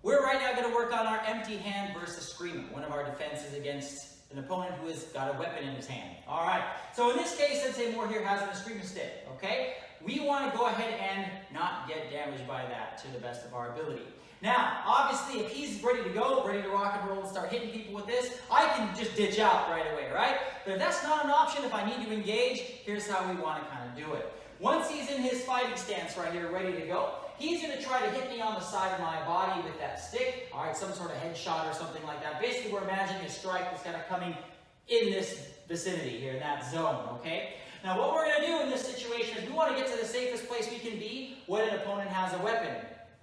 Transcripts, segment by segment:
We're right now going to work on our empty hand versus Escrima, one of our defenses against an opponent who has got a weapon in his hand. All right, so in this case, Sensei Moore here has an Escrima stick, okay? We want to go ahead and not get damaged by that to the best of our ability. Now, obviously, if he's ready to go, ready to rock and roll and start hitting people with this, I can just ditch out right away, right? But if that's not an option, if I need to engage, here's how we want to kind of do it. Once he's in his fighting stance right here, ready to go, he's going to try to hit me on the side of my body with that stick. All right, some sort of headshot or something like that. Basically, we're imagining a strike that's kind of coming in this vicinity here, in that zone, okay? Now, what we're going to do in this situation is we want to get to the safest place we can be when an opponent has a weapon.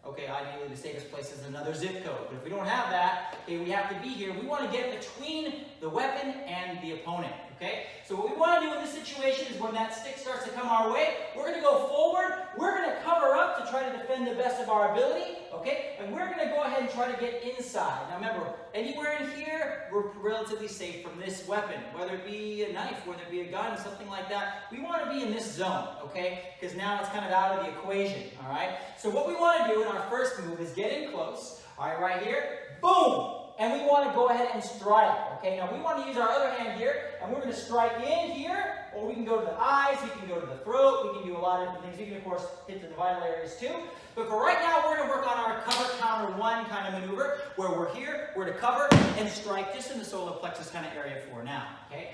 Okay, ideally the safest place is another zip code, but if we don't have that, okay, we have to be here. We want to get between the weapon and the opponent, okay? So what we want to do in this situation is when that stick starts to come our way, we're going to go forward, we're going to cover up to try to defend the best of our ability, okay? And we're going to go ahead and try to get inside. Now remember, anywhere in here, we're relatively safe from this weapon, whether it be a knife, whether it be a gun, something like that. We want to be in this zone, okay? Because now it's kind of out of the equation, all right? So what we want to do in our first move is get in close, all right here, boom! And we want to go ahead and strike, okay? Now we want to use our other hand here, and we're going to strike in here, or we can go to the eyes, we can go to the throat, we can do a lot of different things. We can, of course, hit the vital areas too. But for right now, we're going to work on our cover counter one kind of maneuver, where we're here, we're to cover and strike just in the solar plexus kind of area for now, okay?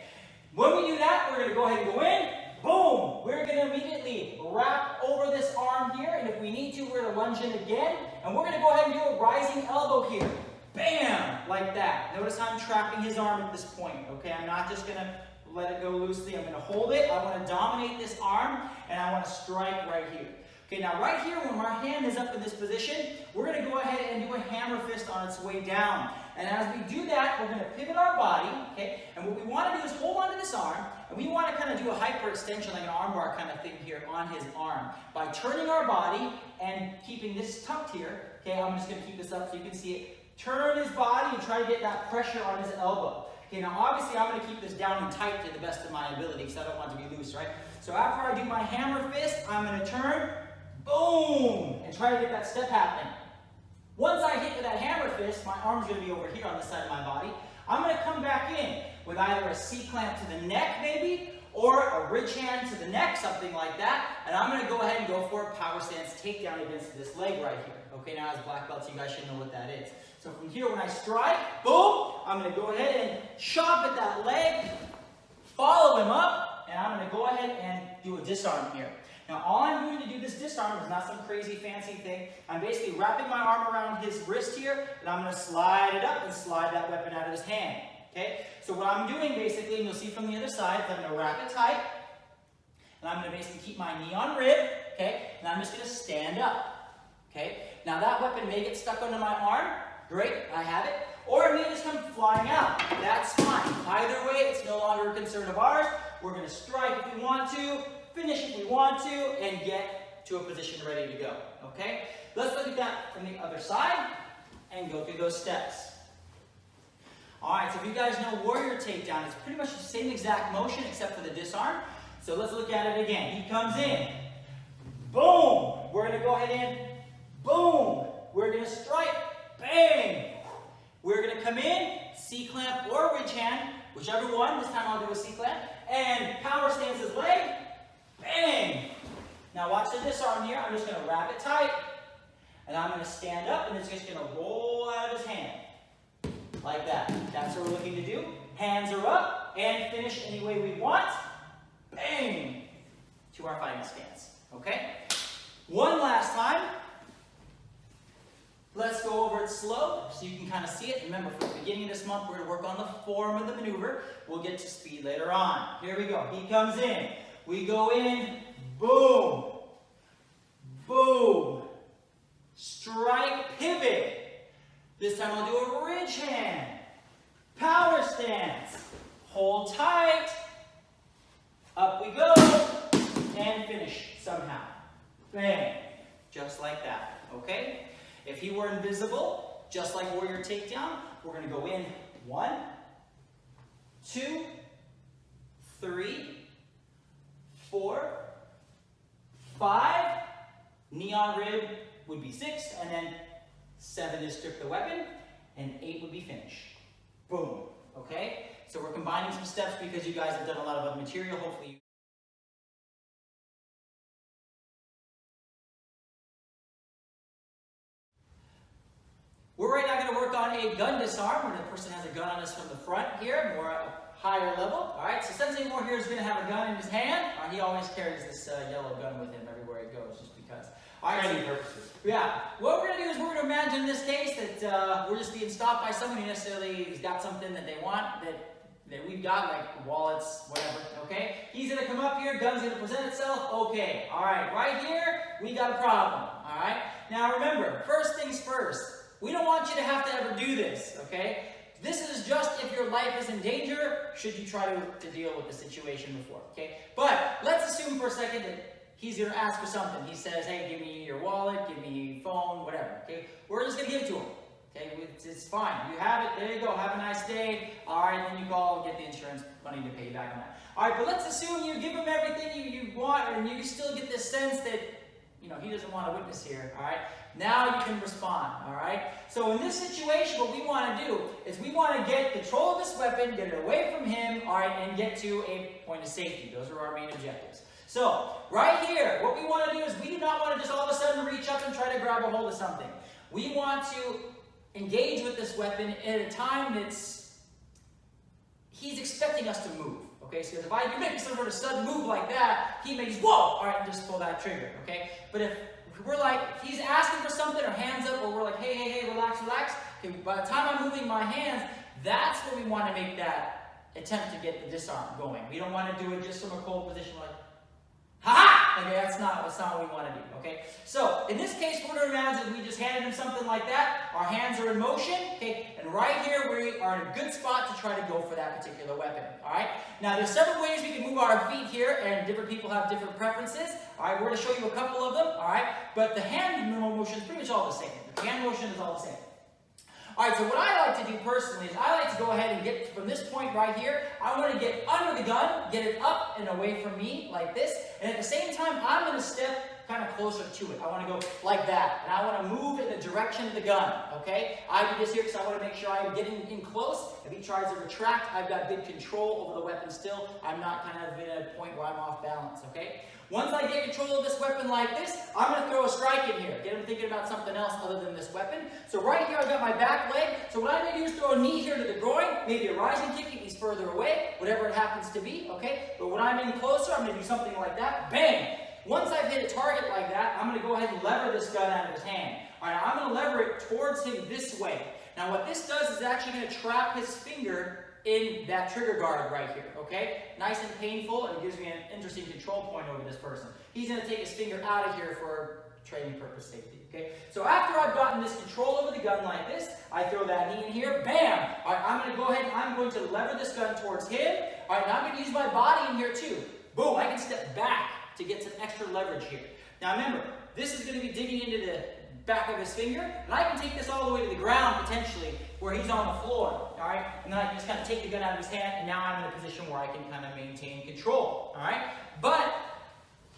When we do that, we're going to go ahead and go in, boom! We're going to immediately wrap over this arm here, and if we need to, we're going to lunge in again, and we're going to go ahead and do a rising elbow here. Bam! Like that. Notice how I'm trapping his arm at this point, okay? I'm not just going to let it go loosely. I'm going to hold it. I want to dominate this arm, and I want to strike right here. Okay, now right here, when our hand is up in this position, we're going to go ahead and do a hammer fist on its way down. And as we do that, we're going to pivot our body, okay? And what we want to do is hold on to this arm, and we want to kind of do a hyperextension, like an armbar kind of thing here on his arm. By turning our body and keeping this tucked here, okay, I'm just going to keep this up so you can see it. Turn his body and try to get that pressure on his elbow. Okay, now obviously I'm going to keep this down and tight to the best of my ability because I don't want it to be loose, right? So after I do my hammer fist, I'm going to turn, boom, and try to get that step happening. Once I hit with that hammer fist, my arm's going to be over here on this side of my body. I'm going to come back in with either a C-clamp to the neck maybe, or a ridge hand to the neck, something like that. And I'm going to go ahead and go for a power stance takedown against this leg right here. Okay, now as black belts, you guys should know what that is. So from here, when I strike, boom, I'm going to go ahead and chop at that leg, follow him up, and I'm going to go ahead and do a disarm here. Now, all I'm doing to do this disarm is not some crazy fancy thing. I'm basically wrapping my arm around his wrist here, and I'm going to slide it up and slide that weapon out of his hand. Okay? So what I'm doing basically, and you'll see from the other side, is I'm going to wrap it tight, and I'm going to basically keep my knee on rib, okay? And I'm just going to stand up, okay? Now that weapon may get stuck under my arm. Great, I have it. Or it may just come flying out. That's fine. Either way, it's no longer a concern of ours. We're going to strike if we want to, finish if we want to, and get to a position ready to go, okay? Let's look at that from the other side and go through those steps. All right, so if you guys know warrior takedown, it's pretty much the same exact motion except for the disarm. So let's look at it again. He comes in. Boom! We're going to go ahead and boom! We're going to strike. Bang! We're going to come in, C-clamp or ridge hand, whichever one. This time I'll do a C-clamp. And power stance his leg. Bang! Now watch the disarm here. I'm just going to wrap it tight. And I'm going to stand up and it's just going to roll out of his hand. Like that. That's what we're looking to do. Hands are up and finish any way we want. Bang! To our fighting stance. Okay? One last time. Let's go over it slow so you can kind of see it. Remember, for the beginning of this month, we're going to work on the form of the maneuver. We'll get to speed later on. Here we go. He comes in. We go in. Boom. Boom. Strike, pivot. This time I'll do a ridge hand. Power stance. Hold tight. Up we go. And finish somehow. Bang. Just like that. Okay? If he were invisible, just like warrior takedown, we're going to go in 1, 2, 3, 4, 5. Knee on rib would be 6, and then 7 is strip the weapon, and 8 would be finish. Boom. Okay? So we're combining some steps because you guys have done a lot of other material. Hopefully we're right now going to work on a gun disarm where the person has a gun on us from the front here, more higher level. Alright, so Sensei Moore here is going to have a gun in his hand. He always carries this yellow gun with him everywhere he goes, just because. Training purposes. Yeah. What we're going to do is we're going to imagine in this case that we're just being stopped by someone who necessarily has got something that they want that we've got, like wallets, whatever, okay? He's going to come up here, gun's going to present itself, okay. Alright, right here, we got a problem, alright? Now remember, first things first, we don't want you to have to ever do this, okay? This is just if your life is in danger, should you try to deal with the situation before, okay? But let's assume for a second that he's going to ask for something. He says, hey, give me your wallet, give me your phone, whatever, okay? We're just going to give it to him, okay? It's fine. You have it. There you go. Have a nice day. All right, then you call and get the insurance money to pay you back on that. All right, but let's assume you give him everything you want, and you still get this sense that, you know, he doesn't want a witness here, all right? Now you can respond, all right? So in this situation, what we want to do is we want to get control of this weapon, get it away from him, all right, and get to a point of safety. Those are our main objectives. So right here, what we want to do is we do not want to just all of a sudden reach up and try to grab a hold of something. We want to engage with this weapon at a time that's he's expecting us to move. Okay, so if you make some sort of sudden move like that, he may just, whoa, all right, and just pull that trigger, okay? But if we're like, if he's asking for something or hands up, or we're like, hey, relax, okay, by the time I'm moving my hands, that's where we want to make that attempt to get the disarm going. We don't want to do it just from a cold position like, ha-ha! Okay, that's not what we want to do, okay? So, in this case, we're going to imagine we just handed him something like that. Our hands are in motion, okay? And right here, we are in a good spot to try to go for that particular weapon, all right? Now, there's several ways we can move our feet here, and different people have different preferences. All right, we're going to show you a couple of them, all right? But the hand motion is pretty much all the same. The hand motion is all the same. All right, so what I like to do personally is I like to go ahead and get from this point right here, I want to get under the gun, get it up and away from me like this, and at the same time, I'm going to step kind of closer to it. I want to go like that, and I want to move in the direction of the gun, okay? I do this here because I want to make sure I'm getting in close. If he tries to retract, I've got good control over the weapon still. I'm not kind of in a point where I'm off balance, okay? Once I get control of this weapon like this, I'm going to throw a strike in here. Get him thinking about something else other than this weapon. So right here, I've got my back leg. So what I'm going to do is throw a knee here to the groin, maybe a rising kick if he's further away, whatever it happens to be, okay? But when I'm in closer, I'm going to do something like that. Bang! Once I've hit a target like that, I'm going to go ahead and lever this gun out of his hand. All right, now I'm going to lever it towards him this way. Now what this does is actually going to trap his finger in that trigger guard right here, okay? Nice and painful, and it gives me an interesting control point over this person. He's going to take his finger out of here for training purpose safety, okay? So after I've gotten this control over the gun like this, I throw that knee in here, bam! All right, I'm going to go ahead and I'm going to lever this gun towards him. All right, now I'm going to use my body in here too. Boom, I can step back to get some extra leverage here. Now remember, this is going to be digging into the back of his finger, and I can take this all the way to the ground potentially where he's on the floor, all right? And then I can just kind of take the gun out of his hand, and now I'm in a position where I can kind of maintain control, all right? But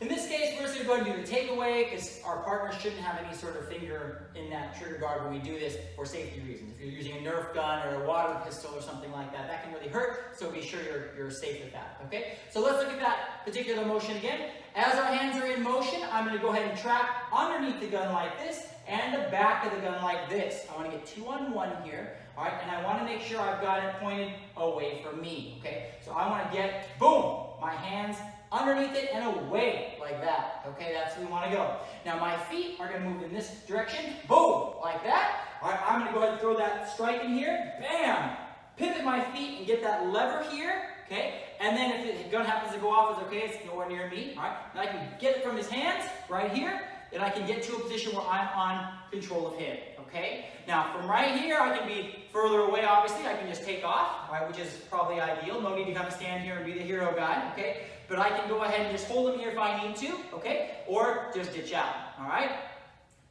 in this case, we're just going to go ahead and do the takeaway because our partner shouldn't have any sort of finger in that trigger guard when we do this for safety reasons. If you're using a Nerf gun or a water pistol or something like that, that can really hurt, so be sure you're safe with that, okay? So let's look at that particular motion again. As our hands are in motion, I'm going to go ahead and trap underneath the gun like this and the back of the gun like this. I want to get 2 on 1 here, all right? And I want to make sure I've got it pointed away from me, okay? So I want to get, boom, my hands underneath it and away like that, okay? That's where we want to go. Now my feet are going to move in this direction, boom, like that. All right, I'm going to go ahead and throw that strike in here, bam! Pivot my feet and get that lever here, okay? And then if the gun happens to go off, it's okay, it's nowhere near me, all right? And I can get it from his hands right here, and I can get to a position where I'm on control of him, okay? Now, from right here, I can be further away, obviously. I can just take off, right, which is probably ideal. No need to kind of stand here and be the hero guy, okay? But I can go ahead and just hold him here if I need to, okay? Or just ditch out, all right?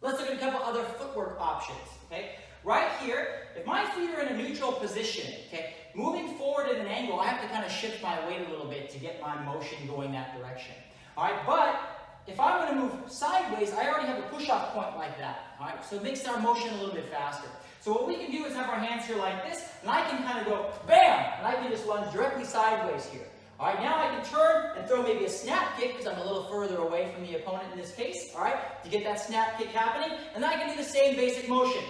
Let's look at a couple other footwork options, okay? Right here, if my feet are in a neutral position, okay, moving forward at an angle, I have to kind of shift my weight a little bit to get my motion going that direction, all right? But if I'm going to move sideways, I already have a push-off point like that. All right? So it makes our motion a little bit faster. So what we can do is have our hands here like this, and I can kind of go bam, and I can just lunge directly sideways here. All right, now I can turn and throw maybe a snap kick because I'm a little further away from the opponent in this case. All right, to get that snap kick happening, and I can do the same basic motion.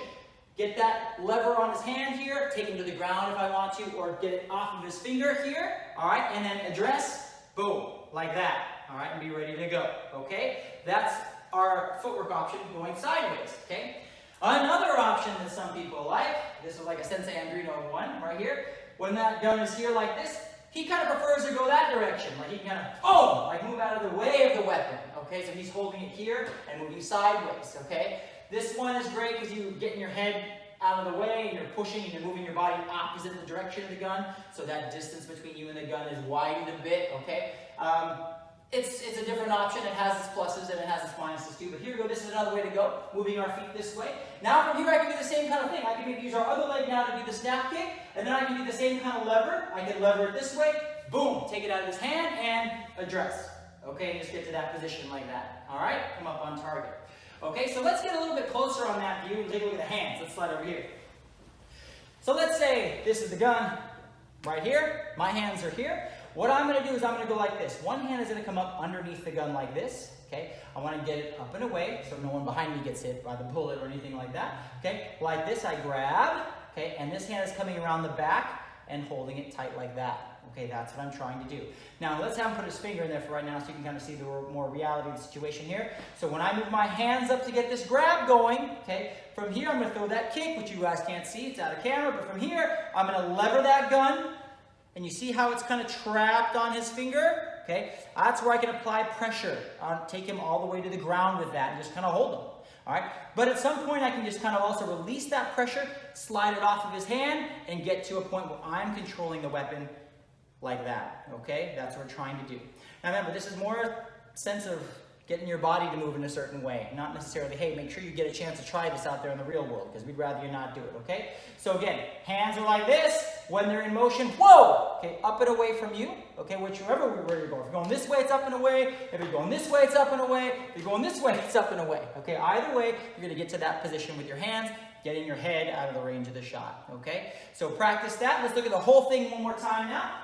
Get that lever on his hand here, take him to the ground if I want to, or get it off of his finger here. All right, and then address, boom, like that. All right, and be ready to go. Okay, that's our footwork option going sideways. Okay, another option that some people like, this is like a Sensei Andrino one right here. When that gun is here like this, he kind of prefers to go that direction. Like he can kind of, boom, like move out of the way of the weapon. Okay, so he's holding it here and moving sideways. Okay, this one is great because you're getting your head out of the way and you're pushing and you're moving your body opposite the direction of the gun, so that distance between you and the gun is widened a bit. Okay. It's a different option. It has its pluses and it has its minuses too. But here we go. This is another way to go. Moving our feet this way. Now from here I can do the same kind of thing. I can maybe use our other leg now to do the snap kick. And then I can do the same kind of lever. I can lever it this way. Boom. Take it out of his hand and address. Okay, and just get to that position like that. All right, come up on target. Okay, so let's get a little bit closer on that view and take a look at the hands. Let's slide over here. So let's say this is the gun right here. My hands are here. What I'm going to do is I'm going to go like this. One hand is going to come up underneath the gun like this. Okay, I want to get it up and away so no one behind me gets hit by the bullet or anything like that. Okay, like this I grab. Okay, and this hand is coming around the back and holding it tight like that. Okay, that's what I'm trying to do. Now let's have him put his finger in there for right now so you can kind of see the more reality of the situation here. So when I move my hands up to get this grab going, okay, from here I'm going to throw that kick, which you guys can't see, it's out of camera, but from here I'm going to lever that gun. And you see how it's kind of trapped on his finger? Okay, that's where I can apply pressure. Take him all the way to the ground with that and just kind of hold him. All right, but at some point I can just kind of also release that pressure, slide it off of his hand, and get to a point where I'm controlling the weapon like that. Okay, that's what we're trying to do. Now remember, this is more a sense of getting your body to move in a certain way, not necessarily, hey, make sure you get a chance to try this out there in the real world, because we'd rather you not do it, okay? So again, hands are like this. When they're in motion, whoa! Okay, up and away from you, okay, whichever way you're going. If you're going this way, it's up and away. If you're going this way, it's up and away. If you're going this way, it's up and away. Okay, either way, you're going to get to that position with your hands, getting your head out of the range of the shot, okay? So practice that. Let's look at the whole thing one more time now.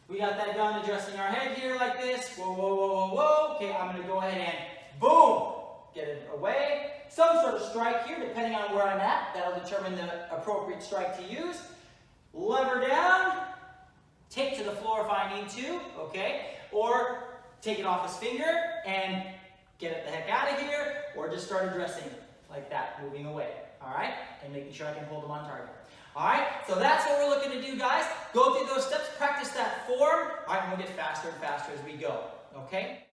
We got that gun addressing our head here like this. Whoa, whoa, whoa, whoa, whoa. Okay, I'm going to go ahead and boom, get it away. Some sort of strike here, depending on where I'm at. That'll determine the appropriate strike to use. Lever down. Take to the floor if I need to, okay? Or take it off his finger and get it the heck out of here. Or just start addressing it like that, moving away. All right? And making sure I can hold him on target. All right, so that's what we're looking to do, guys. Go through those steps, practice that form. All right, and we'll get faster and faster as we go, okay?